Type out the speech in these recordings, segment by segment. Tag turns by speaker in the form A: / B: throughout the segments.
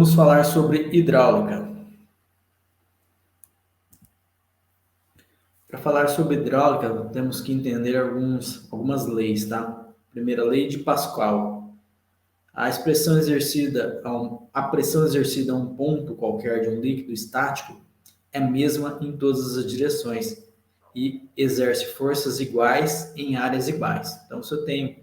A: Vamos falar sobre hidráulica. Para falar sobre hidráulica, temos que entender algumas leis, tá? Primeira, lei de Pascal. A pressão exercida a um ponto qualquer de um líquido estático é a mesma em todas as direções e exerce forças iguais em áreas iguais. Então, se eu tenho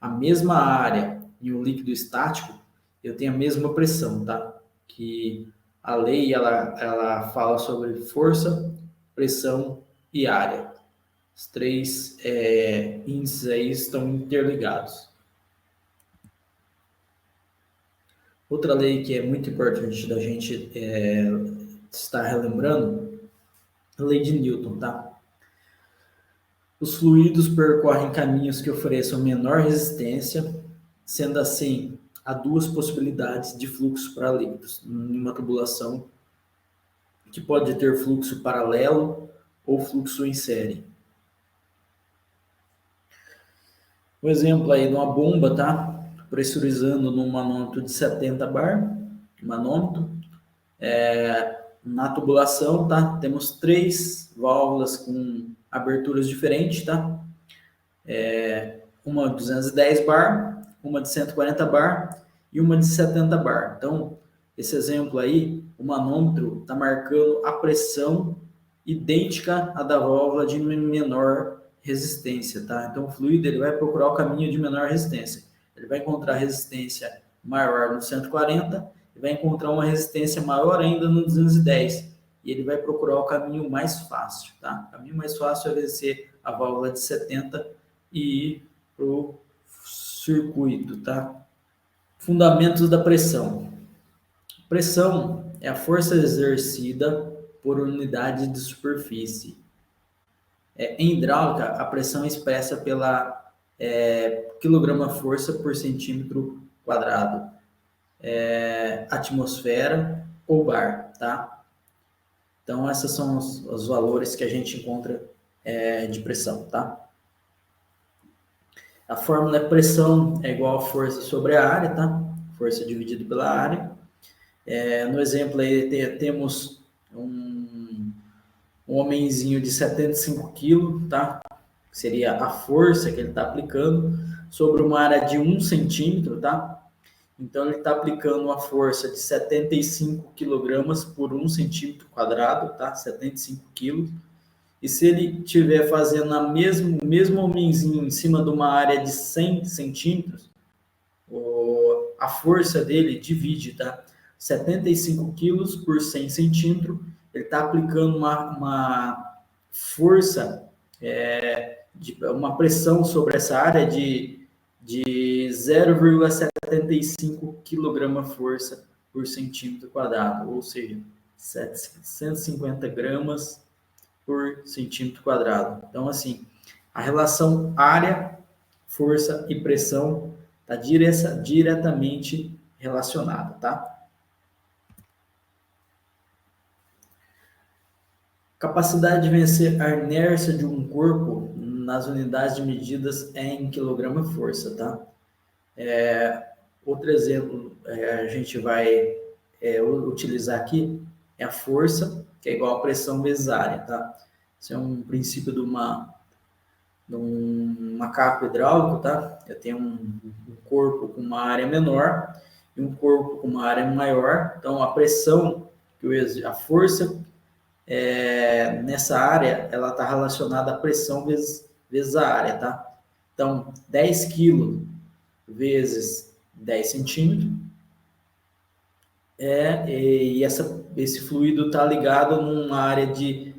A: a mesma área em um líquido estático, eu tenho a mesma pressão, tá? Que a lei ela fala sobre força, pressão e área. Os três índices aí estão interligados. Outra lei que é muito importante da gente estar relembrando, a lei de Newton, tá? Os fluidos percorrem caminhos que ofereçam menor resistência, sendo assim, há duas possibilidades de fluxo para líquidos, em uma tubulação que pode ter fluxo paralelo ou fluxo em série. Um exemplo aí de uma bomba, tá? Pressurizando num manômetro de 70 bar, manômetro. Na tubulação, tá? Temos 3 válvulas com aberturas diferentes, tá? Uma de 210 bar, uma de 140 bar e uma de 70 bar. Então, esse exemplo aí, o manômetro está marcando a pressão idêntica à da válvula de menor resistência, tá? Então, o fluido ele vai procurar o caminho de menor resistência. Ele vai encontrar resistência maior no 140 e vai encontrar uma resistência maior ainda no 210. E ele vai procurar o caminho mais fácil, tá? O caminho mais fácil é ser a válvula de 70 e ir para o circuito, tá? Fundamentos da pressão. Pressão é a força exercida por unidade de superfície. Em hidráulica, a pressão é expressa pela quilograma-força por centímetro quadrado, atmosfera ou bar, tá? Então, esses são os valores que a gente encontra de pressão, tá? A fórmula é pressão é igual a força sobre a área, tá? Força dividido pela área. No exemplo aí temos um homenzinho de 75 kg, tá? Seria a força que ele está aplicando sobre uma área de 1 centímetro, tá? Então ele está aplicando uma força de 75 kg por 1 centímetro quadrado, tá? 75 kg. E se ele estiver fazendo o mesmo homenzinho em cima de uma área de 100 centímetros, a força dele divide, tá? 75 quilos por 100 centímetros, ele está aplicando uma força, uma pressão sobre essa área de 0,75 kg-força por centímetro quadrado, ou seja, 750 gramas por centímetro quadrado. Então, assim, a relação área, força e pressão está diretamente relacionada, tá? Capacidade de vencer a inércia de um corpo nas unidades de medidas é em quilograma-força, tá? Outro exemplo a gente vai utilizar aqui é a força, que é igual a pressão vezes área, tá? Isso é um princípio de um macaco hidráulico, tá? Eu tenho um corpo com uma área menor e um corpo com uma área maior. Então, a pressão, a força nessa área, ela está relacionada à pressão vezes a área, tá? Então, 10 kg vezes 10 centímetros, esse fluido está ligado numa área de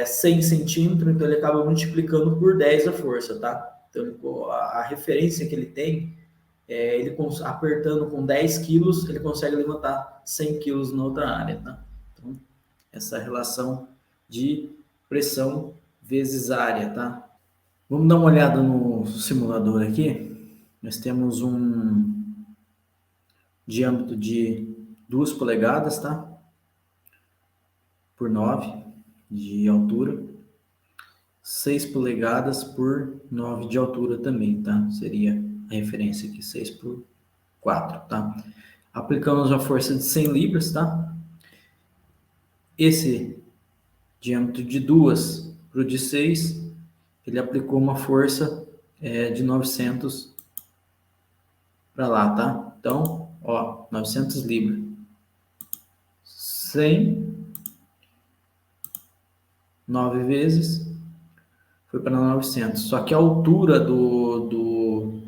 A: 100 centímetros, então ele acaba multiplicando por 10 a força, tá? Então, a referência que ele tem, ele apertando com 10 quilos, ele consegue levantar 100 quilos na outra área, tá? Então, essa relação de pressão vezes área, tá? Vamos dar uma olhada no simulador aqui. Nós temos um diâmetro de 2 polegadas, tá? Por 9 de altura. 6 polegadas por 9 de altura também, tá? Seria a referência aqui, 6 por 4, tá? Aplicamos uma força de 100 libras, tá? Esse diâmetro de 2 para o de 6, ele aplicou uma força de 900 para lá, tá? Então, ó, 900 libras. 100, 9 vezes, foi para 900. Só que a altura do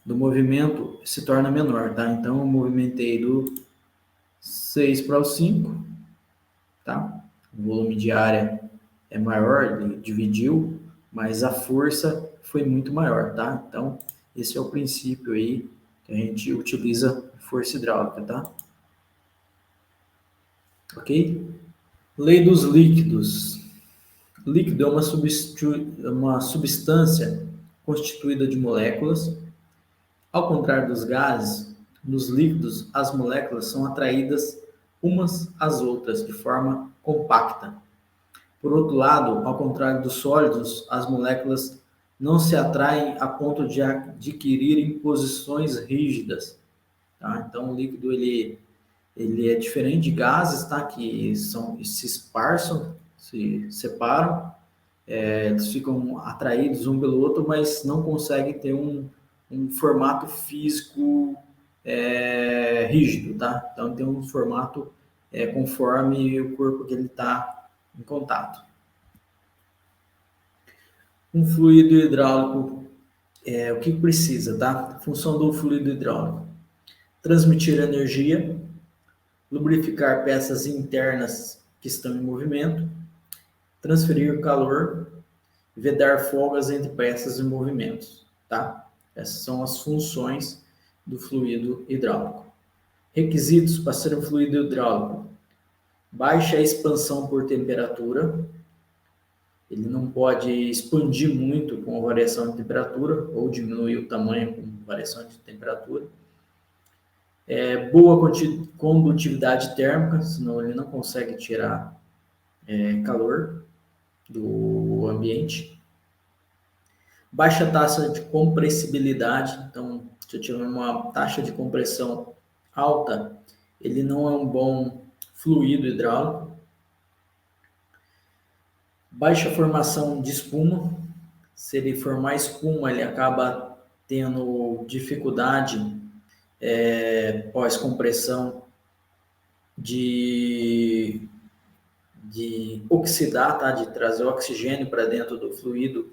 A: movimento se torna menor, tá? Então, eu movimentei do 6 para o 5, tá? O volume de área é maior, ele dividiu, mas a força foi muito maior, tá? Então, esse é o princípio aí que a gente utiliza força hidráulica, tá? Ok? Lei dos líquidos. Líquido é uma substância constituída de moléculas. Ao contrário dos gases, nos líquidos as moléculas são atraídas umas às outras de forma compacta. Por outro lado, ao contrário dos sólidos, as moléculas não se atraem a ponto de adquirirem posições rígidas. Tá? Então, o líquido ele é diferente de gases, tá? Que se esparçam, se separam, eles ficam atraídos um pelo outro, mas não conseguem ter um formato físico rígido, tá? Então, tem um formato conforme o corpo que ele está em contato. Um fluido hidráulico, o que precisa, tá? Função do fluido hidráulico: transmitir energia, lubrificar peças internas que estão em movimento, transferir calor, vedar folgas entre peças em movimentos, tá? Essas são as funções do fluido hidráulico. Requisitos para ser um fluido hidráulico: baixa expansão por temperatura, ele não pode expandir muito com a variação de temperatura ou diminuir o tamanho com variação de temperatura. Boa condutividade térmica, senão ele não consegue tirar calor do ambiente. Baixa taxa de compressibilidade, então se eu tiver uma taxa de compressão alta, ele não é um bom fluido hidráulico. Baixa formação de espuma, se ele formar espuma, ele acaba tendo dificuldade pós-compressão de oxidar, tá? De trazer oxigênio para dentro do fluido,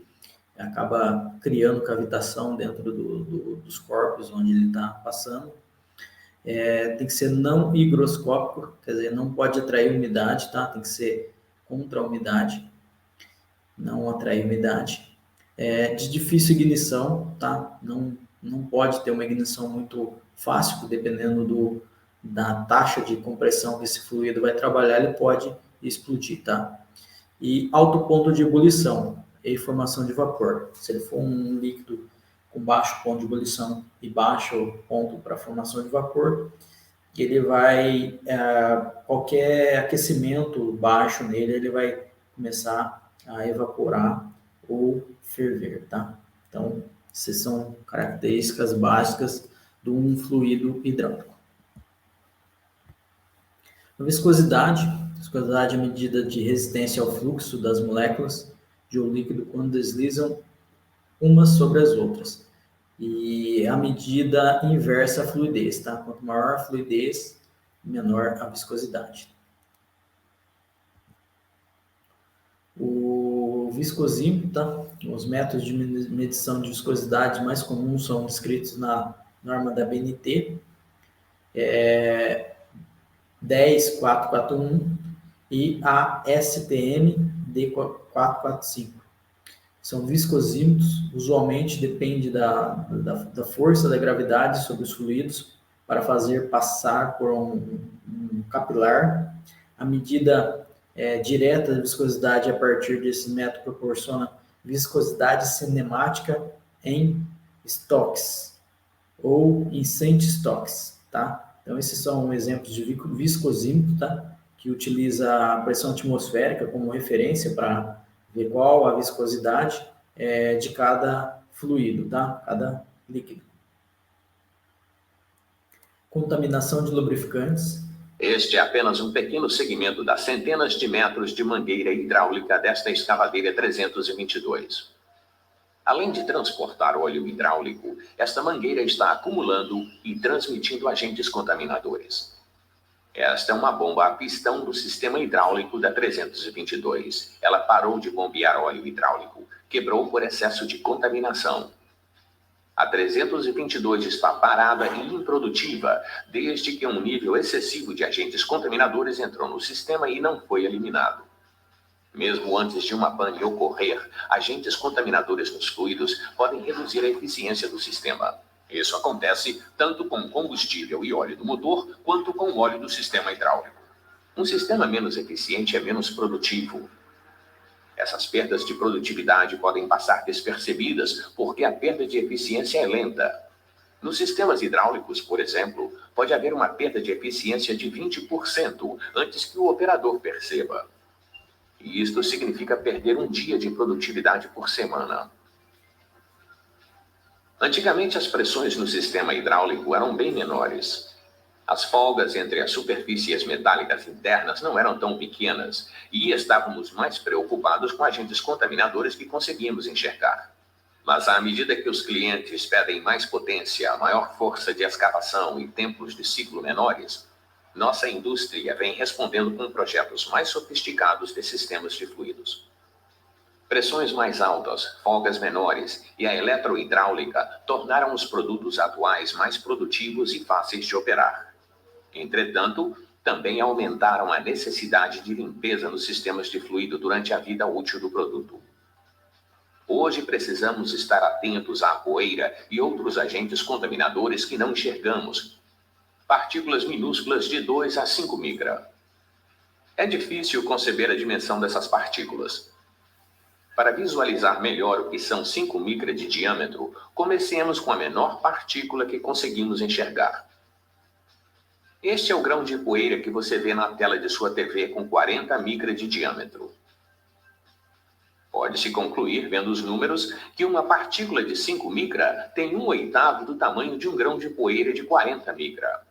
A: acaba criando cavitação dentro dos corpos onde ele está passando. Tem que ser não higroscópico, quer dizer, não pode atrair umidade, tá? Tem que ser contra a umidade, não atrair umidade. De difícil ignição, tá? Não pode ter uma ignição muito fácil, dependendo da taxa de compressão que esse fluido vai trabalhar, ele pode explodir, tá? E alto ponto de ebulição e formação de vapor. Se ele for um líquido com baixo ponto de ebulição e baixo ponto para formação de vapor, ele vai, qualquer aquecimento baixo nele, ele vai começar a evaporar ou ferver, tá? Então, essas são características básicas de um fluido hidráulico. A viscosidade é a medida de resistência ao fluxo das moléculas de um líquido quando deslizam umas sobre as outras. E a medida inversa à fluidez, tá? Quanto maior a fluidez, menor a viscosidade. O viscosímetro, tá? Os métodos de medição de viscosidade mais comuns são descritos na norma da BNT, 10441 e a STM D445. São viscosímetros, usualmente depende da força da gravidade sobre os fluidos para fazer passar por um capilar. A medida direta da viscosidade a partir desse método proporciona viscosidade cinemática em Stokes ou em centi-Stokes, tá? Então, esses são exemplos de viscosímetro, tá? Que utiliza a pressão atmosférica como referência para ver qual a viscosidade de cada fluido, tá? Cada líquido. contaminação de lubrificantes.
B: Este é apenas um pequeno segmento das centenas de metros de mangueira hidráulica desta escavadeira 322. Além de transportar óleo hidráulico, esta mangueira está acumulando e transmitindo agentes contaminadores. Esta é uma bomba a pistão do sistema hidráulico da 322. Ela parou de bombear óleo hidráulico, quebrou por excesso de contaminação. A 322 está parada e improdutiva desde que um nível excessivo de agentes contaminadores entrou no sistema e não foi eliminado. Mesmo antes de uma pane ocorrer, agentes contaminadores nos fluidos podem reduzir a eficiência do sistema. Isso acontece tanto com combustível e óleo do motor, quanto com o óleo do sistema hidráulico. Um sistema menos eficiente é menos produtivo. Essas perdas de produtividade podem passar despercebidas porque a perda de eficiência é lenta. Nos sistemas hidráulicos, por exemplo, pode haver uma perda de eficiência de 20% antes que o operador perceba. E isto significa perder um dia de produtividade por semana. Antigamente, as pressões no sistema hidráulico eram bem menores. As folgas entre as superfícies metálicas internas não eram tão pequenas e estávamos mais preocupados com agentes contaminadores que conseguíamos enxergar. Mas à medida que os clientes pedem mais potência, maior força de escavação e tempos de ciclo menores, nossa indústria vem respondendo com projetos mais sofisticados de sistemas de fluidos. Pressões mais altas, folgas menores e a eletrohidráulica tornaram os produtos atuais mais produtivos e fáceis de operar. Entretanto, também aumentaram a necessidade de limpeza nos sistemas de fluido durante a vida útil do produto. Hoje precisamos estar atentos à poeira e outros agentes contaminadores que não enxergamos. Partículas minúsculas de 2 a 5 micra. É difícil conceber a dimensão dessas partículas. Para visualizar melhor o que são 5 micra de diâmetro, comecemos com a menor partícula que conseguimos enxergar. Este é o grão de poeira que você vê na tela de sua TV com 40 micra de diâmetro. Pode-se concluir, vendo os números, que uma partícula de 5 micra tem 1/8 do tamanho de um grão de poeira de 40 micra.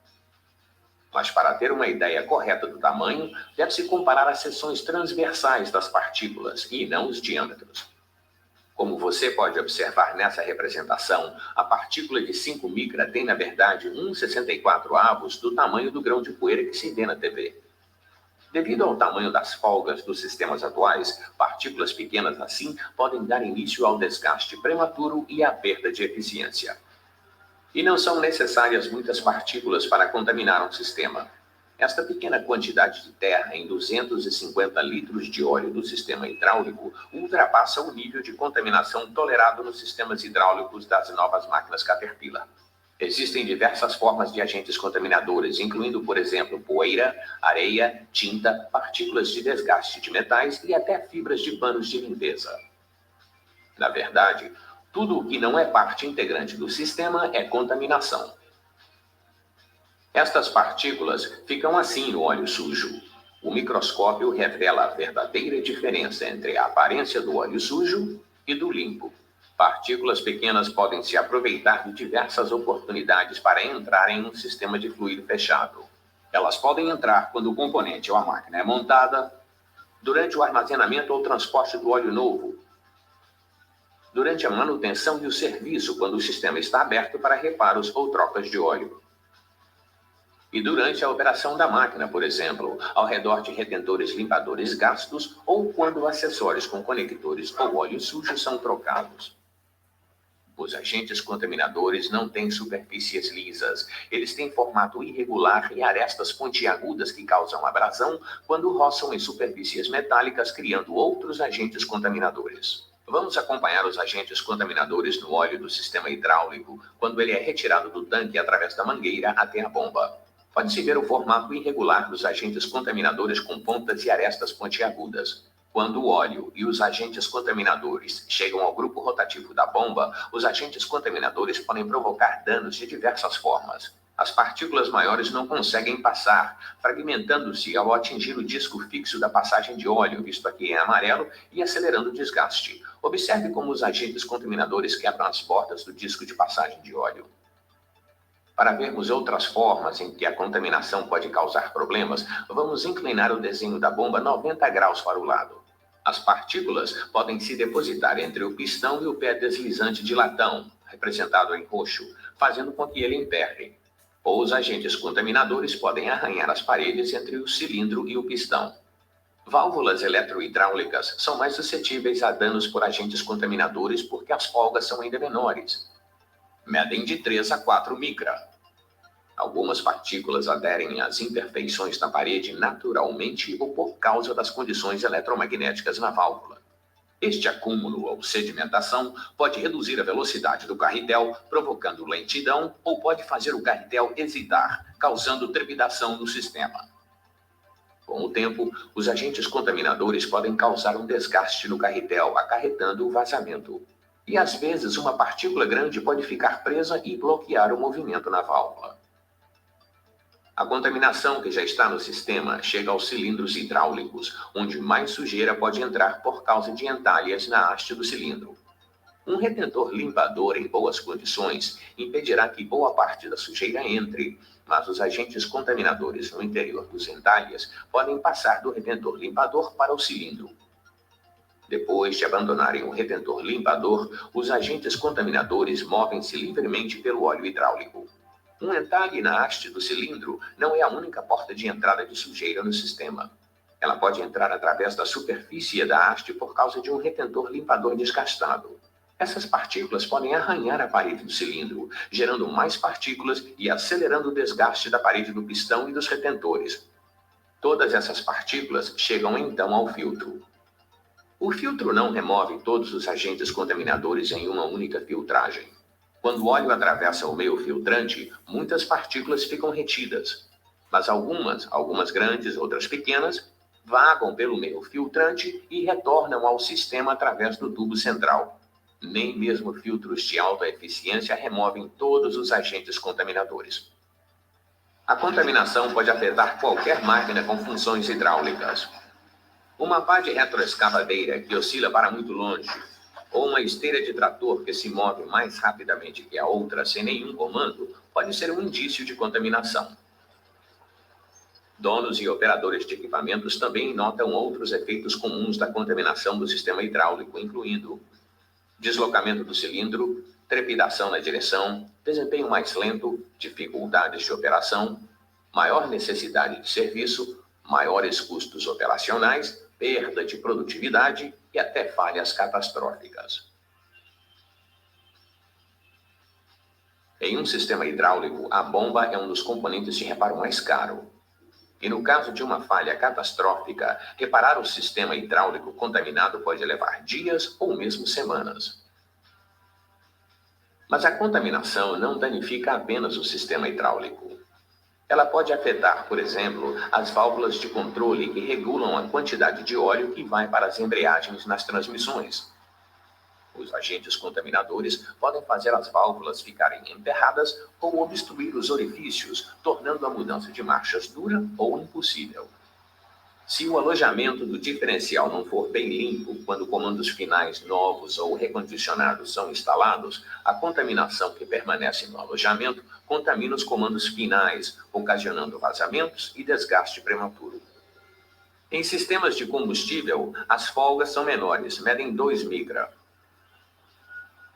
B: Mas para ter uma ideia correta do tamanho, deve-se comparar as seções transversais das partículas e não os diâmetros. Como você pode observar nessa representação, a partícula de 5 micra tem, na verdade, 1/64 do tamanho do grão de poeira que se vê na TV. Devido ao tamanho das folgas dos sistemas atuais, partículas pequenas assim podem dar início ao desgaste prematuro e à perda de eficiência. E não são necessárias muitas partículas para contaminar um sistema. Esta pequena quantidade de terra em 250 litros de óleo do sistema hidráulico ultrapassa o nível de contaminação tolerado nos sistemas hidráulicos das novas máquinas Caterpillar. Existem diversas formas de agentes contaminadores, incluindo, por exemplo, poeira, areia, tinta, partículas de desgaste de metais e até fibras de panos de limpeza. Na verdade, tudo o que não é parte integrante do sistema é contaminação. Estas partículas ficam assim no óleo sujo. O microscópio revela a verdadeira diferença entre a aparência do óleo sujo e do limpo. Partículas pequenas podem se aproveitar de diversas oportunidades para entrar em um sistema de fluido fechado. Elas podem entrar quando o componente ou a máquina é montada, durante o armazenamento ou transporte do óleo novo, durante a manutenção e o serviço quando o sistema está aberto para reparos ou trocas de óleo. E durante a operação da máquina, por exemplo, ao redor de retentores limpadores gastos ou quando acessórios com conectores ou óleo sujo são trocados. Os agentes contaminadores não têm superfícies lisas. Eles têm formato irregular e arestas pontiagudas que causam abrasão quando roçam em superfícies metálicas, criando outros agentes contaminadores. Vamos acompanhar os agentes contaminadores no óleo do sistema hidráulico quando ele é retirado do tanque através da mangueira até a bomba. Pode-se ver o formato irregular dos agentes contaminadores com pontas e arestas pontiagudas. Quando o óleo e os agentes contaminadores chegam ao grupo rotativo da bomba, os agentes contaminadores podem provocar danos de diversas formas. As partículas maiores não conseguem passar, fragmentando-se ao atingir o disco fixo da passagem de óleo, visto aqui em amarelo, e acelerando o desgaste. Observe como os agentes contaminadores quebram as bordas do disco de passagem de óleo. Para vermos outras formas em que a contaminação pode causar problemas, vamos inclinar o desenho da bomba 90 graus para o lado. As partículas podem se depositar entre o pistão e o pé deslizante de latão, representado em roxo, fazendo com que ele emperre. Ou os agentes contaminadores podem arranhar as paredes entre o cilindro e o pistão. Válvulas eletrohidráulicas são mais suscetíveis a danos por agentes contaminadores porque as folgas são ainda menores. Medem de 3 a 4 micra. Algumas partículas aderem às imperfeições da parede naturalmente ou por causa das condições eletromagnéticas na válvula. Este acúmulo ou sedimentação pode reduzir a velocidade do carretel, provocando lentidão, ou pode fazer o carretel hesitar, causando trepidação no sistema. Com o tempo, os agentes contaminadores podem causar um desgaste no carretel, acarretando o vazamento. E às vezes uma partícula grande pode ficar presa e bloquear o movimento na válvula. A contaminação que já está no sistema chega aos cilindros hidráulicos, onde mais sujeira pode entrar por causa de entalhas na haste do cilindro. Um retentor limpador em boas condições impedirá que boa parte da sujeira entre, mas os agentes contaminadores no interior dos entalhes podem passar do retentor limpador para o cilindro. Depois de abandonarem o retentor limpador, os agentes contaminadores movem-se livremente pelo óleo hidráulico. Um entalhe na haste do cilindro não é a única porta de entrada de sujeira no sistema. Ela pode entrar através da superfície da haste por causa de um retentor limpador desgastado. Essas partículas podem arranhar a parede do cilindro, gerando mais partículas e acelerando o desgaste da parede do pistão e dos retentores. Todas essas partículas chegam então ao filtro. O filtro não remove todos os agentes contaminadores em uma única filtragem. Quando o óleo atravessa o meio filtrante, muitas partículas ficam retidas, mas algumas grandes, outras pequenas, vagam pelo meio filtrante e retornam ao sistema através do tubo central. Nem mesmo filtros de alta eficiência removem todos os agentes contaminadores. A contaminação pode afetar qualquer máquina com funções hidráulicas. Uma pá de retroescavadeira que oscila para muito longe, ou uma esteira de trator que se move mais rapidamente que a outra sem nenhum comando, pode ser um indício de contaminação. Donos e operadores de equipamentos também notam outros efeitos comuns da contaminação do sistema hidráulico, incluindo deslocamento do cilindro, trepidação na direção, desempenho mais lento, dificuldades de operação, maior necessidade de serviço, maiores custos operacionais, perda de produtividade e até falhas catastróficas. Em um sistema hidráulico, a bomba é um dos componentes de reparo mais caro. E no caso de uma falha catastrófica, reparar o sistema hidráulico contaminado pode levar dias ou mesmo semanas. Mas a contaminação não danifica apenas o sistema hidráulico. Ela pode afetar, por exemplo, as válvulas de controle que regulam a quantidade de óleo que vai para as embreagens nas transmissões. Os agentes contaminadores podem fazer as válvulas ficarem emperradas ou obstruir os orifícios, tornando a mudança de marchas dura ou impossível. Se o alojamento do diferencial não for bem limpo quando comandos finais novos ou recondicionados são instalados, a contaminação que permanece no alojamento contamina os comandos finais, ocasionando vazamentos e desgaste prematuro. Em sistemas de combustível, as folgas são menores, medem 2 micra.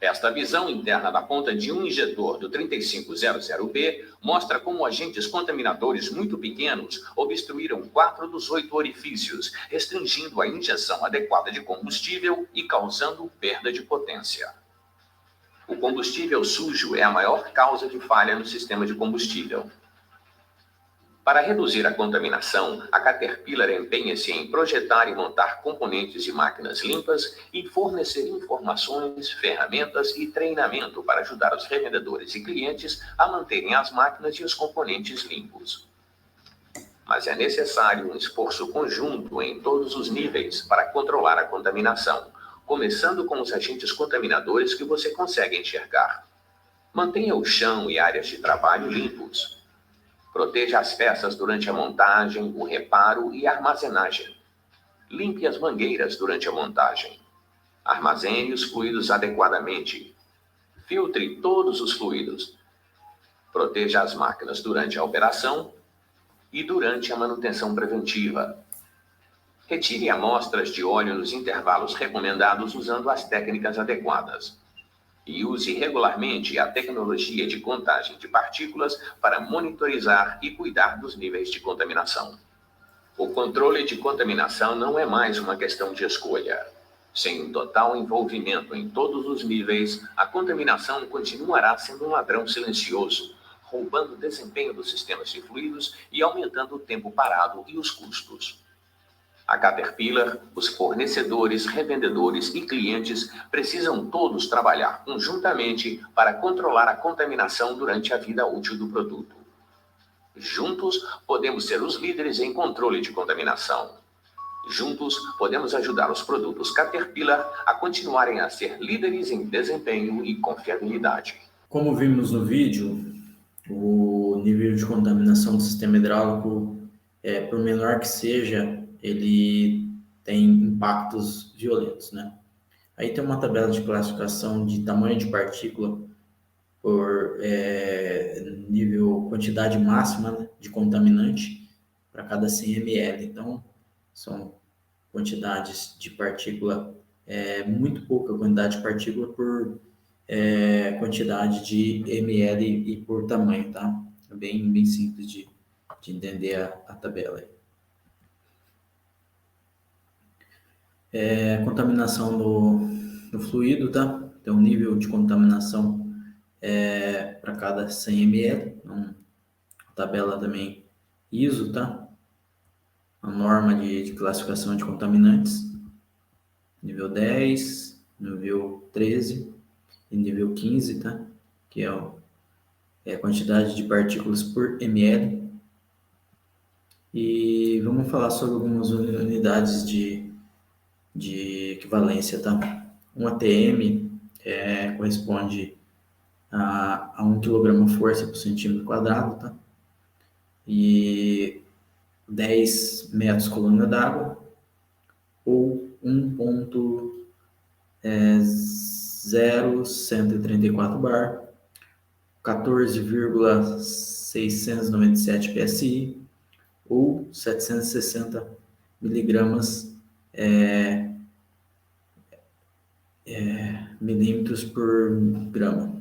B: Esta visão interna da ponta de um injetor do 3500B mostra como agentes contaminadores muito pequenos obstruíram 4 dos 8 orifícios, restringindo a injeção adequada de combustível e causando perda de potência. O combustível sujo é a maior causa de falha no sistema de combustível. Para reduzir a contaminação, a Caterpillar empenha-se em projetar e montar componentes de máquinas limpas e fornecer informações, ferramentas e treinamento para ajudar os revendedores e clientes a manterem as máquinas e os componentes limpos. Mas é necessário um esforço conjunto em todos os níveis para controlar a contaminação, começando com os agentes contaminadores que você consegue enxergar. Mantenha o chão e áreas de trabalho limpos. Proteja as peças durante a montagem, o reparo e a armazenagem. Limpe as mangueiras durante a montagem. Armazene os fluidos adequadamente. Filtre todos os fluidos. Proteja as máquinas durante a operação e durante a manutenção preventiva. Retire amostras de óleo nos intervalos recomendados usando as técnicas adequadas. E use regularmente a tecnologia de contagem de partículas para monitorizar e cuidar dos níveis de contaminação. O controle de contaminação não é mais uma questão de escolha. Sem um total envolvimento em todos os níveis, a contaminação continuará sendo um ladrão silencioso, roubando o desempenho dos sistemas de fluidos e aumentando o tempo parado e os custos. A Caterpillar, os fornecedores, revendedores e clientes precisam todos trabalhar conjuntamente para controlar a contaminação durante a vida útil do produto. Juntos, podemos ser os líderes em controle de contaminação. Juntos, podemos ajudar os produtos Caterpillar a continuarem a ser líderes em desempenho e confiabilidade.
A: Como vimos no vídeo, o nível de contaminação do sistema hidráulico, por menor que seja, ele tem impactos violentos, né? Aí tem uma tabela de classificação de tamanho de partícula por nível, quantidade máxima, né, de contaminante para cada 100 ml. Então, são quantidades de partícula, muito pouca quantidade de partícula por quantidade de ml e por tamanho, tá? É bem simples de entender a tabela aí. Contaminação do fluido, tá? Tem um nível de contaminação para cada 100 ml, então, a tabela também ISO, tá? A norma de classificação de contaminantes, nível 10, nível 13 e nível 15, tá? Que é a quantidade de partículas por ml. E vamos falar sobre algumas unidades de equivalência, tá? Um ATM corresponde a 1 kg força por centímetro quadrado, tá? E 10 metros coluna d'água, ou 1.0134 bar, 14,697 psi, ou 760 miligramas milímetros por grama.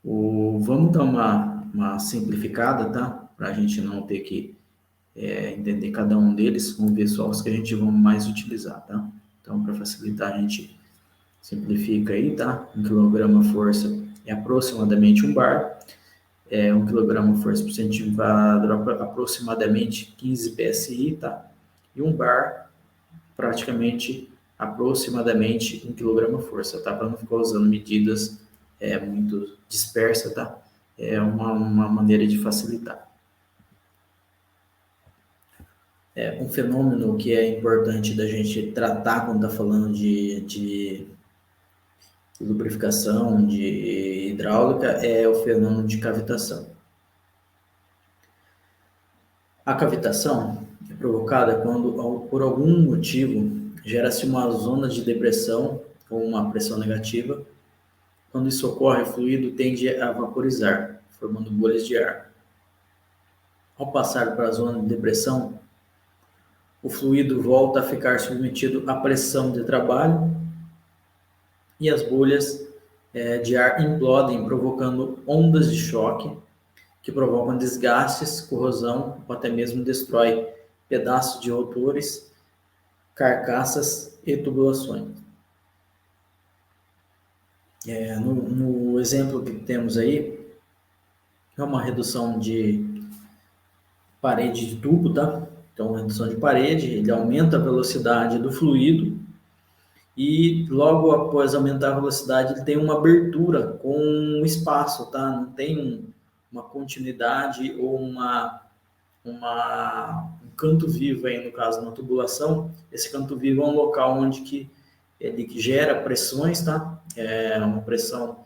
A: Vamos dar uma simplificada, tá? Para a gente não ter que entender cada um deles. Vamos ver só os que a gente vai mais utilizar, tá? Então, para facilitar, a gente simplifica aí, tá? 1 kg força é aproximadamente 1 bar. 1 kg força por centímetro quadrado, aproximadamente 15 psi, tá? E 1 bar, aproximadamente 1 kg força, tá? Para não ficar usando medidas muito dispersas, tá? É uma maneira de facilitar. Um fenômeno que é importante da gente tratar quando está falando de lubrificação, de hidráulica, é o fenômeno de cavitação. A cavitação é provocada quando, por algum motivo, gera-se uma zona de depressão ou uma pressão negativa. Quando isso ocorre, o fluido tende a vaporizar, formando bolhas de ar. Ao passar para a zona de depressão, o fluido volta a ficar submetido à pressão de trabalho e as bolhas de ar implodem, provocando ondas de choque que provocam desgastes, corrosão ou até mesmo destrói pedaços de rotores, carcaças e tubulações. No exemplo que temos aí, é uma redução de parede de tubo, tá? Então, redução de parede, ele aumenta a velocidade do fluido e logo após aumentar a velocidade, ele tem uma abertura com um espaço, tá? Não tem uma continuidade ou um canto vivo aí, no caso, uma tubulação. Esse canto vivo é um local onde ele gera pressões, tá? Uma pressão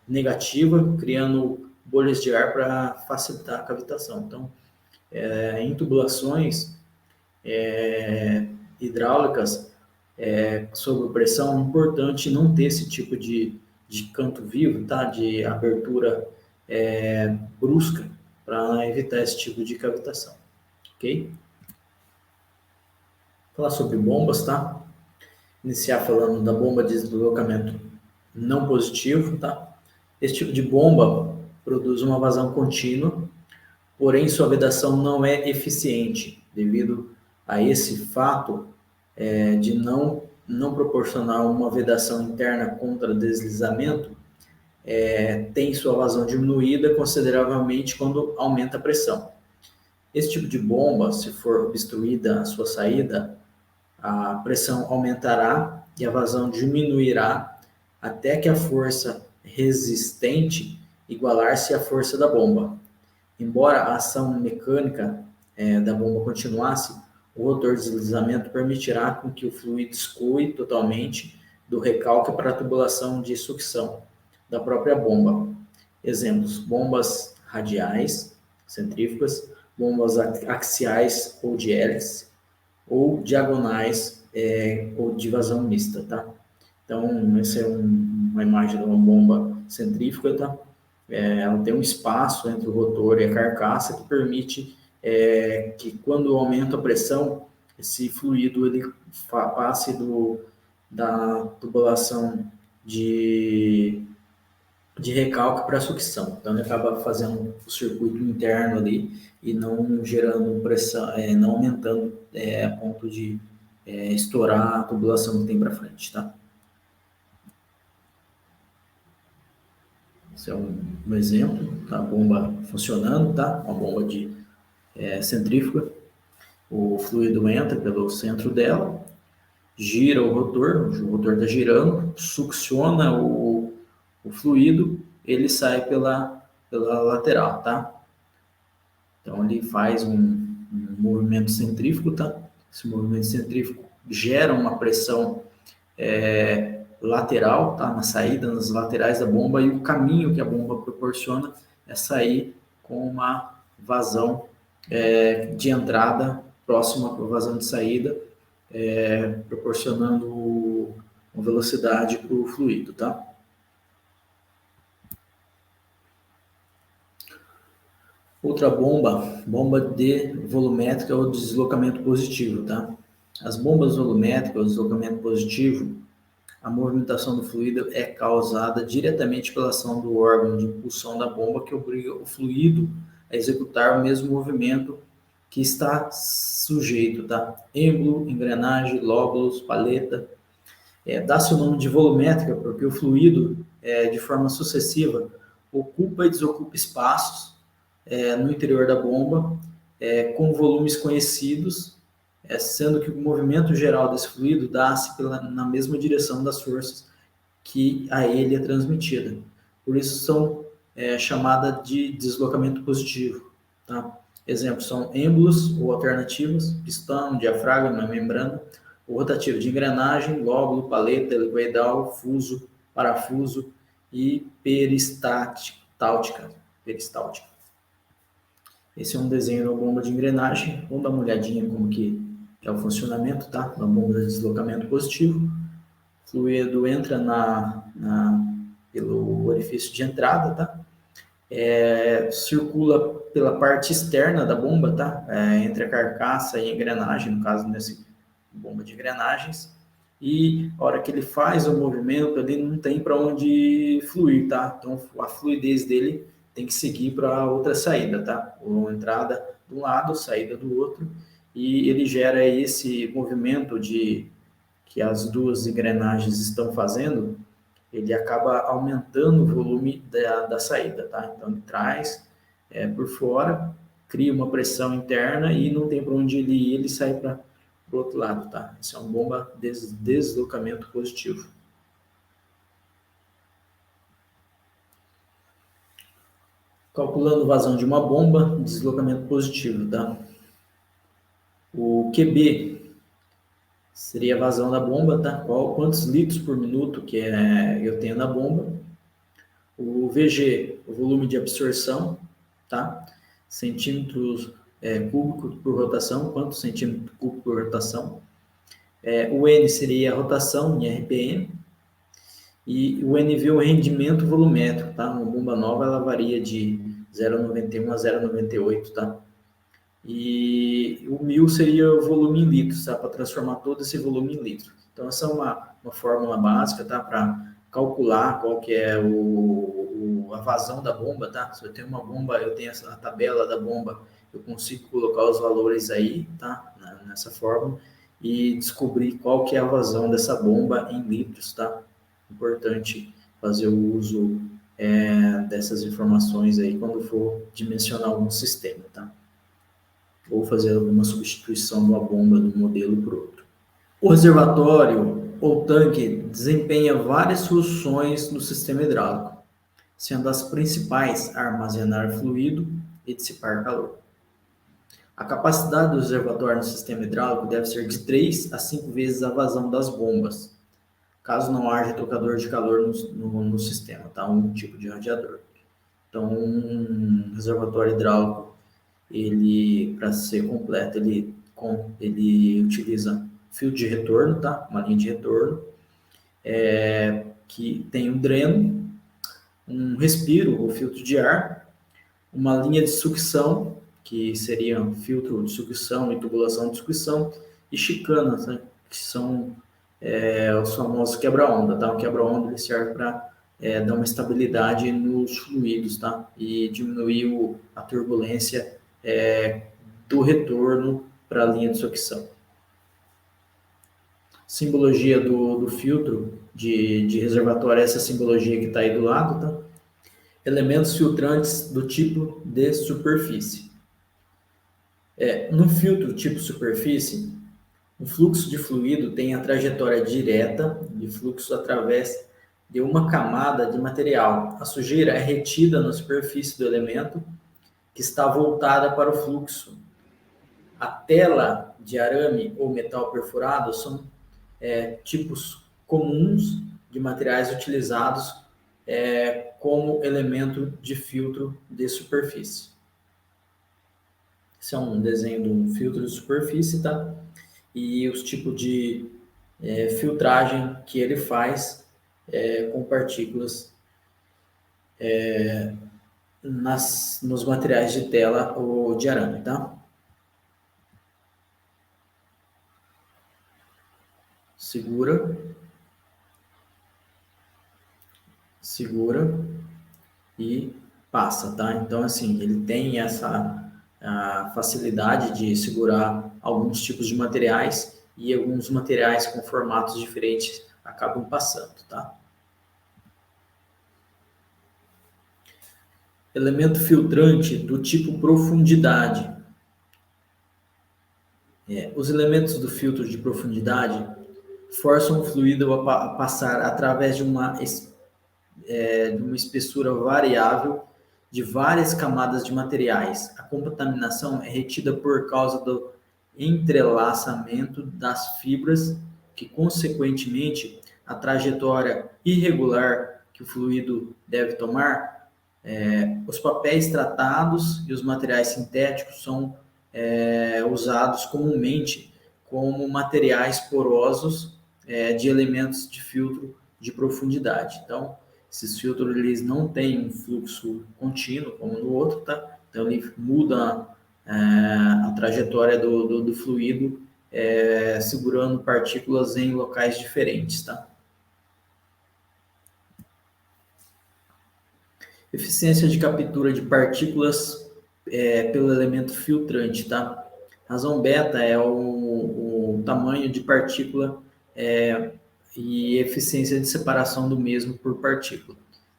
A: negativa, criando bolhas de ar para facilitar a cavitação. Então, em tubulações hidráulicas sob pressão, é importante não ter esse tipo de de canto vivo, tá? De abertura brusca, para evitar esse tipo de cavitação, ok? Falar sobre bombas, tá? Iniciar falando da bomba de deslocamento não positivo, tá? Esse tipo de bomba produz uma vazão contínua, porém sua vedação não é eficiente, devido a esse fato de não proporcionar uma vedação interna contra deslizamento, tem sua vazão diminuída consideravelmente quando aumenta a pressão. Esse tipo de bomba, se for obstruída a sua saída, a pressão aumentará e a vazão diminuirá até que a força resistente igualar-se à força da bomba. Embora a ação mecânica da bomba continuasse, o rotor de deslizamento permitirá com que o fluido escoe totalmente do recalque para a tubulação de sucção da própria bomba. Exemplos: bombas radiais, centrífugas, bombas axiais ou de hélice, ou diagonais ou de vazão mista, tá? Então, essa é uma imagem de uma bomba centrífuga, tá? Ela tem um espaço entre o rotor e a carcaça que permite que, quando aumenta a pressão, esse fluido ele passe da tubulação de recalque para sucção. Então, ele acaba fazendo o circuito interno ali e não gerando pressão, não aumentando a ponto de estourar a tubulação que tem para frente, tá? Esse é um exemplo da bomba funcionando, tá? Uma bomba de centrífuga. O fluido entra pelo centro dela, gira o rotor está girando, succiona o fluido, ele sai pela lateral, tá? Então, ele faz um movimento centrífugo, tá? Esse movimento centrífugo gera uma pressão lateral, tá? Na saída, nas laterais da bomba, e o caminho que a bomba proporciona é sair com uma vazão de entrada próxima à vazão de saída, proporcionando uma velocidade para o fluido, tá? Outra bomba de volumétrica ou deslocamento positivo, tá? As bombas volumétricas, o deslocamento positivo, a movimentação do fluido é causada diretamente pela ação do órgão de impulsão da bomba, que obriga o fluido a executar o mesmo movimento que está sujeito, tá? Êmbolo, engrenagem, lóbulos, paleta. Dá-se o nome de volumétrica porque o fluido, de forma sucessiva, ocupa e desocupa espaços no interior da bomba, com volumes conhecidos, sendo que o movimento geral desse fluido dá-se na mesma direção das forças que a ele é transmitida. Por isso são chamadas de deslocamento positivo, tá? Exemplos são êmbolos ou alternativos, pistão, diafragma, membrana, o rotativo de engrenagem, lóbulo, paleta, helicoidal, fuso, parafuso e peristáltica. Esse é um desenho da bomba de engrenagem. Vamos dar uma olhadinha como que é o funcionamento, tá? Da bomba de deslocamento positivo. O fluido entra pelo orifício de entrada, tá? Circula pela parte externa da bomba, tá? Entre a carcaça e a engrenagem, no caso, nessa bomba de engrenagens. E a hora que ele faz o movimento, ele não tem para onde fluir, tá? Então, a fluidez dele tem que seguir para outra saída, tá? Ou entrada de um lado, saída do outro, e ele gera esse movimento que as duas engrenagens estão fazendo, ele acaba aumentando o volume da saída, tá? Então, ele traz por fora, cria uma pressão interna e não tem para onde ele ir, ele sai para o outro lado, tá? Isso é uma bomba de deslocamento positivo. Calculando vazão de uma bomba, deslocamento positivo, tá? O QB seria a vazão da bomba, tá? Quantos litros por minuto que eu tenho na bomba. O VG, o volume de absorção, tá? Centímetros cúbicos por rotação, quantos centímetros cúbicos por rotação. O N seria a rotação em RPM. E o NV é o rendimento volumétrico, tá? Uma bomba nova, ela varia de 0,91 a 0,98, tá? E o 1000 seria o volume em litros, tá? Para transformar todo esse volume em litros. Então, essa é uma fórmula básica, tá? Para calcular qual que é a vazão da bomba, tá? Se eu tenho uma bomba, eu tenho a tabela da bomba, eu consigo colocar os valores aí, tá? Nessa fórmula e descobrir qual que é a vazão dessa bomba em litros, tá? Importante fazer o uso dessas informações aí quando for dimensionar algum sistema, tá? Ou fazer alguma substituição de uma bomba de um modelo para outro. O reservatório ou tanque desempenha várias funções no sistema hidráulico, sendo as principais armazenar fluido e dissipar calor. A capacidade do reservatório no sistema hidráulico deve ser de 3 a 5 vezes a vazão das bombas, caso não haja trocador de calor no sistema, tá? Um tipo de radiador. Então, um reservatório hidráulico, ele, para ser completo, ele utiliza fio de retorno, tá? Uma linha de retorno, que tem um dreno, um respiro, ou filtro de ar, uma linha de sucção, que seria um filtro de sucção e tubulação de sucção, e chicanas, né? Que são os famosos quebra-onda, tá? O quebra-onda ele serve para dar uma estabilidade nos fluidos, tá? E diminuir a turbulência do retorno para a linha de sucção. Simbologia do filtro de reservatório é essa simbologia que está aí do lado, tá? Elementos filtrantes do tipo de superfície. No filtro tipo superfície, o fluxo de fluido tem a trajetória direta de fluxo através de uma camada de material. A sujeira é retida na superfície do elemento que está voltada para o fluxo. A tela de arame ou metal perfurado são tipos comuns de materiais utilizados como elemento de filtro de superfície. Esse é um desenho de um filtro de superfície, tá? E os tipos de filtragem que ele faz com partículas nos materiais de tela ou de arame, tá? Segura e passa, tá? Então, assim, ele tem essa facilidade de segurar alguns tipos de materiais e alguns materiais com formatos diferentes acabam passando, tá? Elemento filtrante do tipo profundidade. Os elementos do filtro de profundidade forçam o fluido a passar através de uma espessura variável de várias camadas de materiais. A contaminação é retida por causa do entrelaçamento das fibras, que, consequentemente, a trajetória irregular que o fluido deve tomar, os papéis tratados e os materiais sintéticos são usados comumente como materiais porosos de elementos de filtro de profundidade. Então, esses filtros eles não têm um fluxo contínuo como no outro, tá? Então ele muda a trajetória do fluido, segurando partículas em locais diferentes, tá? Eficiência de captura de partículas pelo elemento filtrante, tá? Razão beta é o tamanho de partícula e eficiência de separação do mesmo por partícula.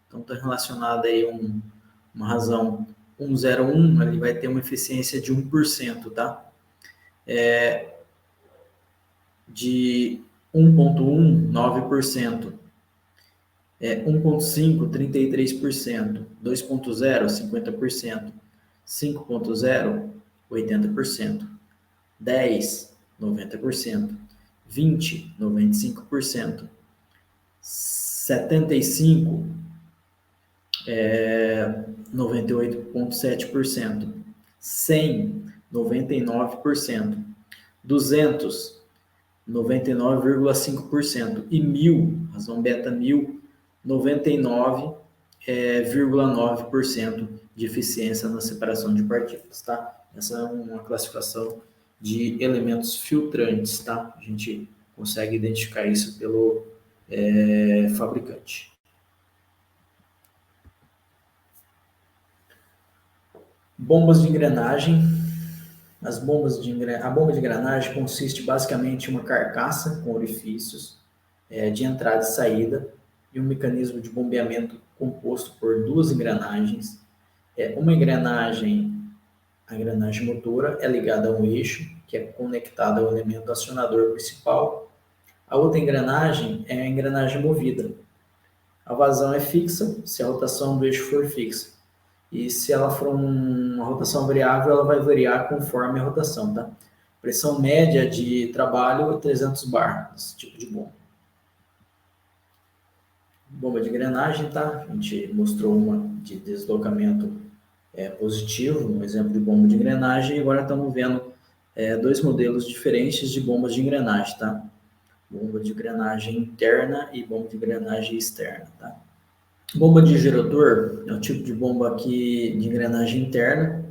A: Então, está relacionado aí uma razão 101, ele vai ter uma eficiência de 1%, tá? De 1.1, 9%. 1.5, 33%. 2.0, 50%. 5.0, 80%. 10, 90%. 20, 95%. 75, 98,7%. 100, 99%. 200, 99,5%. E 1000, razão beta 1000, 99,9% de eficiência na separação de partículas, tá? Essa é uma classificação de elementos filtrantes, tá? A gente consegue identificar isso pelo fabricante. Bombas de engrenagem. A bomba de engrenagem consiste basicamente em uma carcaça com orifícios de entrada e saída e um mecanismo de bombeamento composto por duas engrenagens. Uma engrenagem, a engrenagem motora, é ligada a um eixo que é conectado ao elemento acionador principal. A outra engrenagem é a engrenagem movida. A vazão é fixa se a rotação do eixo for fixa. E se ela for uma rotação variável, ela vai variar conforme a rotação, tá? Pressão média de trabalho é 300 bar, esse tipo de bomba. Bomba de engrenagem, tá? A gente mostrou uma de deslocamento positivo, um exemplo de bomba de engrenagem, e agora estamos vendo dois modelos diferentes de bombas de engrenagem, tá? Bomba de engrenagem interna e bomba de engrenagem externa, tá? Bomba de girador é o tipo de bomba aqui de engrenagem interna,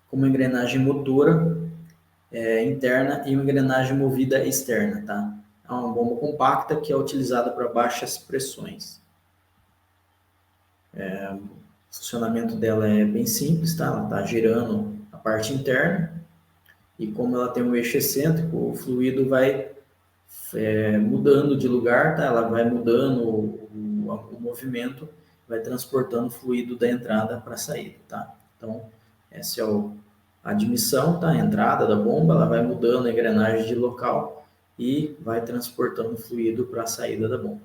A: com uma engrenagem motora interna e uma engrenagem movida externa, tá? É uma bomba compacta que é utilizada para baixas pressões. O funcionamento dela é bem simples, tá? Ela está girando a parte interna e como ela tem um eixo excêntrico, o fluido vai mudando de lugar, tá? Ela vai mudando o movimento, vai transportando o fluido da entrada para a saída, tá? Então, essa é a admissão, tá? A entrada da bomba, ela vai mudando a engrenagem de local e vai transportando o fluido para a saída da bomba.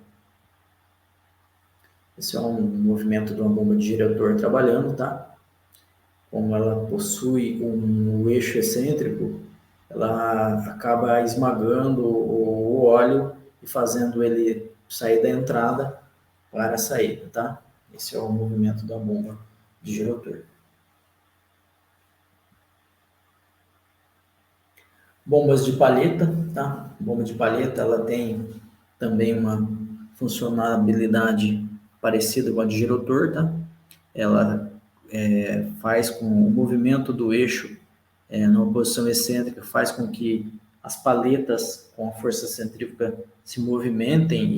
A: Esse é um movimento de uma bomba de girador trabalhando, tá? Como ela possui um eixo excêntrico, ela acaba esmagando o óleo e fazendo ele sair da entrada para a saída, tá? Esse é o movimento da bomba de girador. Bombas de palheta, tá? Bomba de palheta, ela tem também uma funcionalidade parecida com a de girador, tá? Ela faz com o movimento do eixo numa posição excêntrica, faz com que as paletas com a força centrífuga se movimentem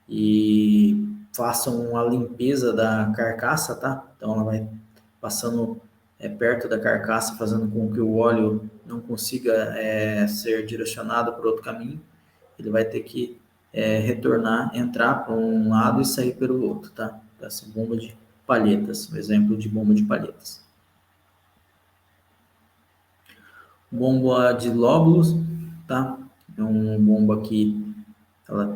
A: e façam a limpeza da carcaça, tá? Então ela vai passando perto da carcaça, fazendo com que o óleo não consiga ser direcionado para outro caminho. Ele vai ter que retornar, entrar para um lado e sair pelo outro, tá? Essa bomba de palhetas, um exemplo de bomba de palhetas. Bomba de lóbulos, tá? É uma bomba que ela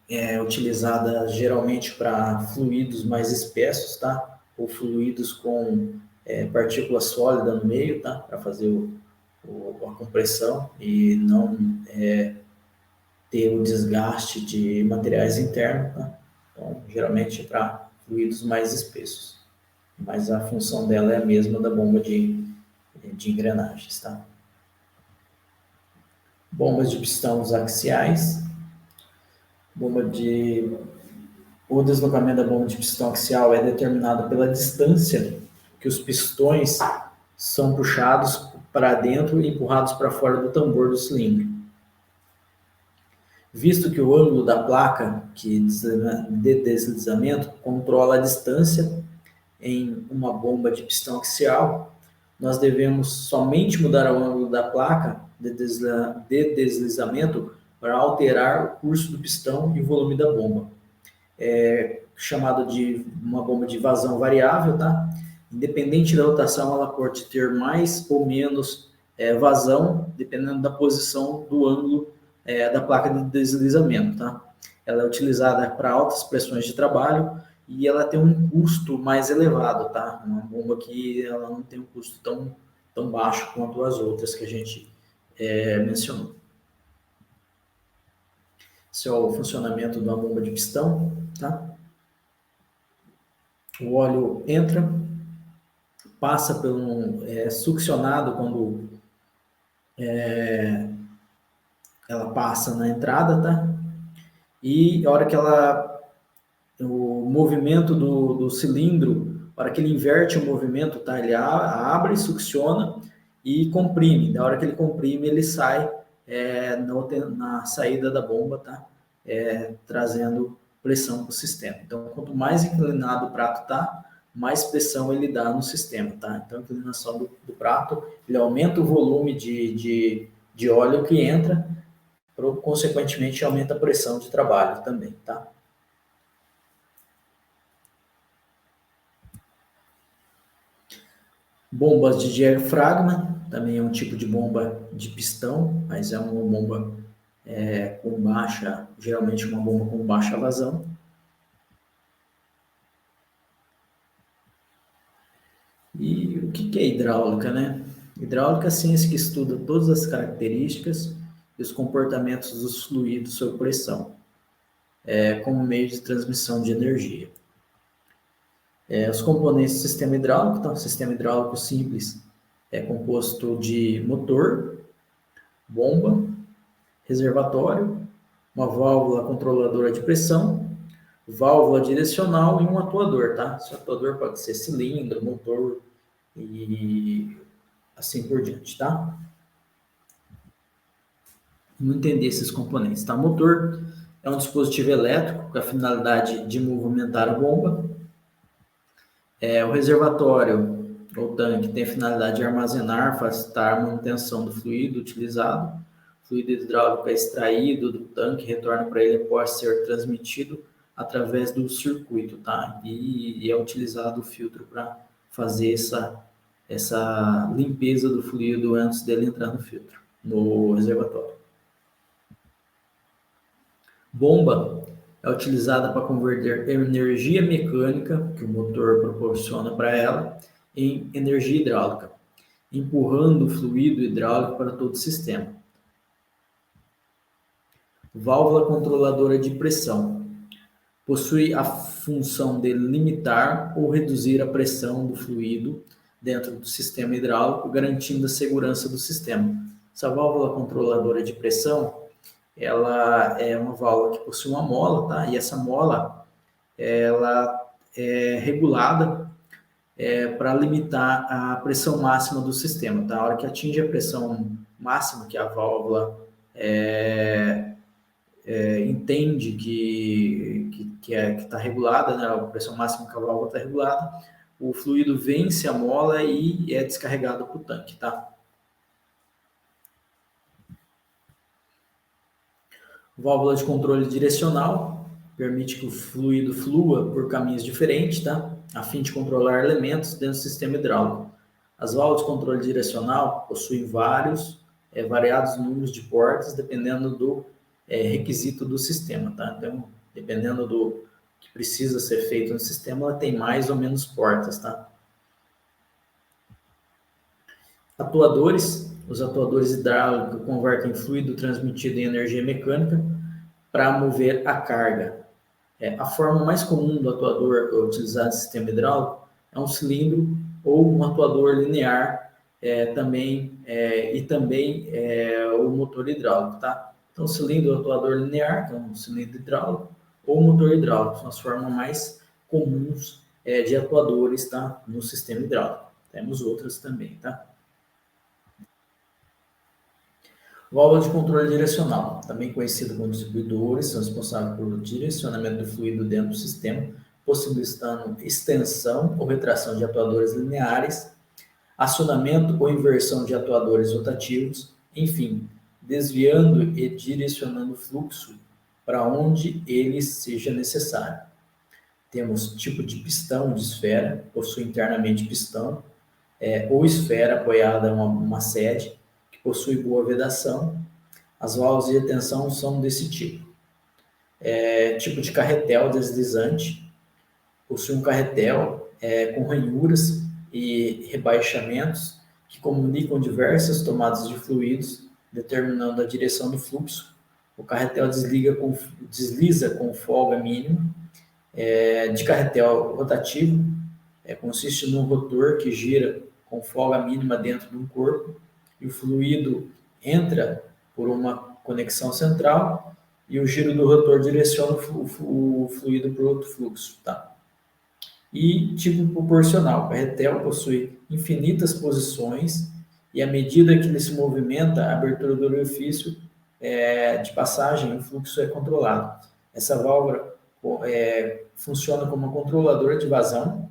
A: é utilizada geralmente para fluidos mais espessos, tá? Ou fluidos com partícula sólida no meio, tá? Para fazer a compressão e não ter o desgaste de materiais internos, tá? Então, geralmente é para fluidos mais espessos. Mas a função dela é a mesma da bomba de engrenagens, tá? Bombas de pistões axiais. O deslocamento da bomba de pistão axial é determinado pela distância que os pistões são puxados para dentro e empurrados para fora do tambor do cilindro. Visto que o ângulo da placa de deslizamento controla a distância em uma bomba de pistão axial, nós devemos somente mudar o ângulo da placa de deslizamento para alterar o curso do pistão e o volume da bomba. É chamado de uma bomba de vazão variável, tá? Independente da rotação, ela pode ter mais ou menos vazão, dependendo da posição do ângulo da placa de deslizamento, tá? Ela é utilizada para altas pressões de trabalho e ela tem um custo mais elevado, tá? Uma bomba que ela não tem um custo tão baixo quanto as outras que a gente mencionou. Esse é o funcionamento de uma bomba de pistão, tá? O óleo entra, passa succionado quando ela passa na entrada, tá? E a hora que ela o movimento do cilindro, para que ele inverte o movimento, tá? Ele abre, succiona e comprime. Da hora que ele comprime, ele sai na saída da bomba, tá? Trazendo pressão para o sistema. Então, quanto mais inclinado o prato tá, mais pressão ele dá no sistema, tá? Então, a inclinação do prato, ele aumenta o volume de óleo que entra, consequentemente aumenta a pressão de trabalho também, tá? Bombas de diafragma, também é um tipo de bomba de pistão, mas é uma bomba com baixa, geralmente uma bomba com baixa vazão. E o que é hidráulica, né? Hidráulica é a ciência que estuda todas as características e os comportamentos dos fluidos sob pressão, como meio de transmissão de energia. Os componentes do sistema hidráulico, então, o sistema hidráulico simples é composto de motor, bomba, reservatório, uma válvula controladora de pressão, válvula direcional e um atuador, tá? Esse atuador pode ser cilindro, motor e assim por diante, tá? Vamos entender esses componentes, tá? O motor é um dispositivo elétrico com a finalidade de movimentar a bomba. O reservatório ou tanque tem a finalidade de armazenar, facilitar a manutenção do fluido utilizado. O fluido hidráulico é extraído do tanque e retorna para ele após ser transmitido através do circuito, tá? E é utilizado o filtro para fazer essa limpeza do fluido antes dele entrar no filtro, no reservatório. Bomba é utilizada para converter energia mecânica que o motor proporciona para ela em energia hidráulica, empurrando o fluido hidráulico para todo o sistema. Válvula controladora de pressão. Possui a função de limitar ou reduzir a pressão do fluido dentro do sistema hidráulico, garantindo a segurança do sistema. Essa válvula controladora de pressão, ela é uma válvula que possui uma mola, tá? E essa mola, ela é regulada para limitar a pressão máxima do sistema, tá? A hora que atinge a pressão máxima que a válvula entende que está regulada, né? A pressão máxima que a válvula está regulada, o fluido vence a mola e é descarregado para o tanque, tá? Válvula de controle direcional permite que o fluido flua por caminhos diferentes, tá? A fim de controlar elementos dentro do sistema hidráulico. As válvulas de controle direcional possuem variados números de portas, dependendo do requisito do sistema, tá? Então, dependendo do que precisa ser feito no sistema, ela tem mais ou menos portas, tá? Atuadores. Os atuadores hidráulicos convertem fluido transmitido em energia mecânica para mover a carga. A forma mais comum do atuador utilizado no sistema hidráulico é um cilindro ou um atuador linear, também o motor hidráulico, tá? Então, cilindro ou atuador linear, que é um cilindro hidráulico, ou motor hidráulico, são as formas mais comuns de atuadores, tá? No sistema hidráulico. Temos outras também, tá? Válvula de controle direcional, também conhecido como distribuidores, são responsáveis pelo direcionamento do fluido dentro do sistema, possibilitando extensão ou retração de atuadores lineares, acionamento ou inversão de atuadores rotativos, enfim, desviando e direcionando o fluxo para onde ele seja necessário. Temos tipo de pistão, de esfera, possui internamente pistão, ou esfera apoiada em uma sede, possui boa vedação. As válvulas de retenção são desse tipo. Tipo de carretel deslizante, possui um carretel com ranhuras e rebaixamentos que comunicam diversas tomadas de fluidos, determinando a direção do fluxo. O carretel desliza com folga mínima. De carretel rotativo, consiste num rotor que gira com folga mínima dentro de um corpo, e o fluido entra por uma conexão central e o giro do rotor direciona o fluido para o outro fluxo, tá? E tipo proporcional, o carretel possui infinitas posições e à medida que ele se movimenta, a abertura do orifício de passagem, o fluxo é controlado. Essa válvula funciona como um controlador de vazão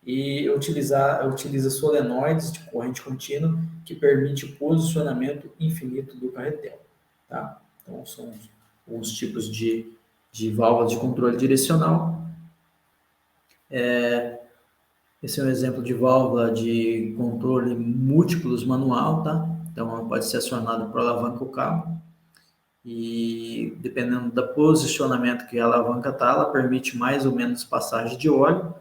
A: e utiliza solenoides de corrente contínua que permite o posicionamento infinito do carretel. Tá? Então, são os tipos de válvula de controle direcional. Esse é um exemplo de válvula de controle múltiplos manual, tá? Então, ela pode ser acionada por alavanca ou cabo. E dependendo do posicionamento que a alavanca está, ela permite mais ou menos passagem de óleo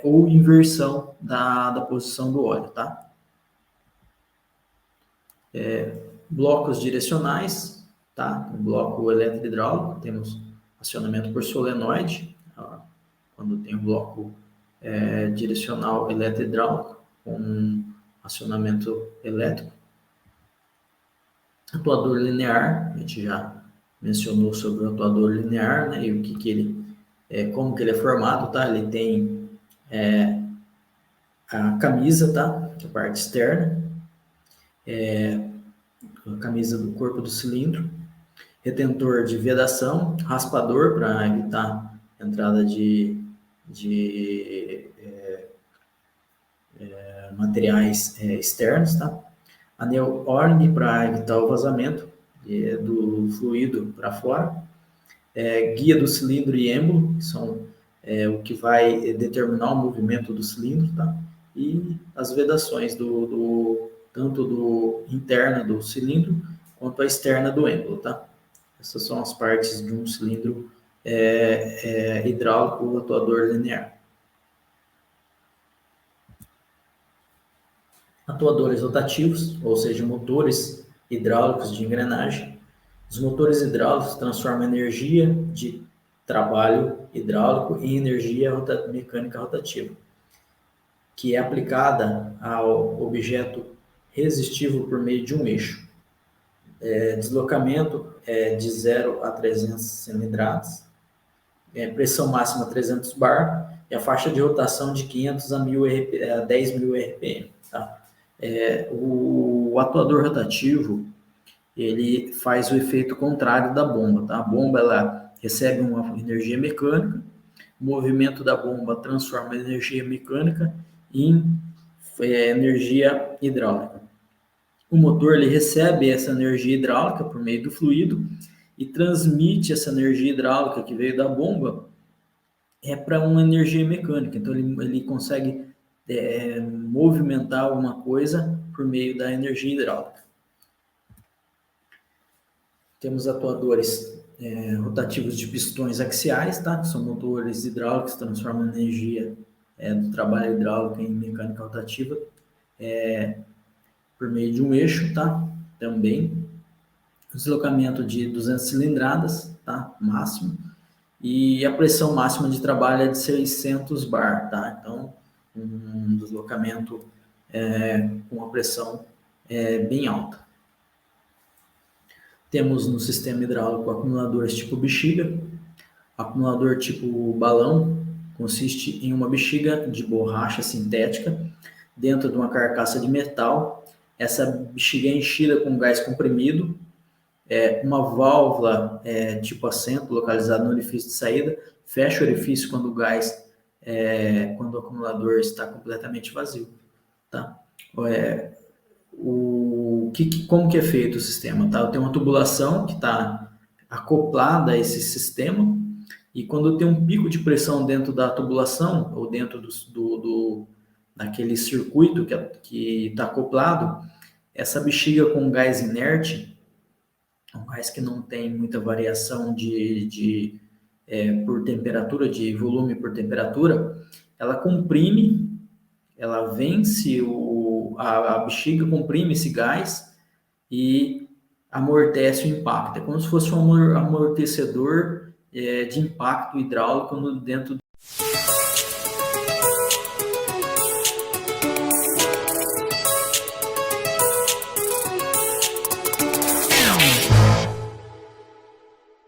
A: ou inversão da posição do óleo, tá? Blocos direcionais, tá? Um bloco eletrohidráulico, temos acionamento por solenoide, quando tem um bloco direcional eletrohidráulico com acionamento elétrico. Atuador linear, a gente já mencionou sobre o atuador linear, né, e o que ele como que ele é formado, tá? Ele tem a camisa, tá? Que é a parte externa, a camisa do corpo do cilindro, retentor de vedação, raspador para evitar a entrada de materiais externos, tá? Anel O-ring para evitar o vazamento do fluido para fora, guia do cilindro e êmbolo, que são o que vai determinar o movimento do cilindro, tá? E as vedações tanto do interna do cilindro quanto a externa do êmbolo, tá? Essas são as partes de um cilindro hidráulico atuador linear. Atuadores rotativos, ou seja, motores hidráulicos de engrenagem. Os motores hidráulicos transformam energia de trabalho hidráulico em energia mecânica rotativa, que é aplicada ao objeto resistivo por meio de um eixo. Deslocamento de 0 a 300 cilindradas, pressão máxima 300 bar e a faixa de rotação de 500 a 10.000 RPM. Tá? O atuador rotativo, ele faz o efeito contrário da bomba, tá? A bomba, ela recebe uma energia mecânica, o movimento da bomba transforma a energia mecânica em energia hidráulica. O motor, ele recebe essa energia hidráulica por meio do fluido e transmite essa energia hidráulica que veio da bomba para uma energia mecânica. Então, ele consegue movimentar alguma coisa por meio da energia hidráulica. Temos atuadores rotativos de pistões axiais, tá? Que são motores hidráulicos que transformam a energia do trabalho hidráulico em mecânica rotativa por meio de um eixo, tá? Também. Deslocamento de 200 cilindradas, tá? Máximo. E a pressão máxima de trabalho é de 600 bar, tá? Então, um deslocamento com uma pressão bem alta. Temos no sistema hidráulico acumuladores tipo bexiga. Acumulador tipo balão consiste em uma bexiga de borracha sintética dentro de uma carcaça de metal. Essa bexiga é enchida com gás comprimido. Uma válvula tipo assento localizada no orifício de saída fecha o orifício quando o gás, quando o acumulador está completamente vazio, tá? Como que é feito o sistema, tá? Tem uma tubulação que está acoplada a esse sistema e quando tem um pico de pressão dentro da tubulação ou dentro daquele circuito que está acoplado, essa bexiga com gás inerte, um gás que não tem muita variação por temperatura, de volume por temperatura, ela comprime, ela vence a bexiga, comprime esse gás e amortece o impacto. É como se fosse um amortecedor de impacto hidráulico dentro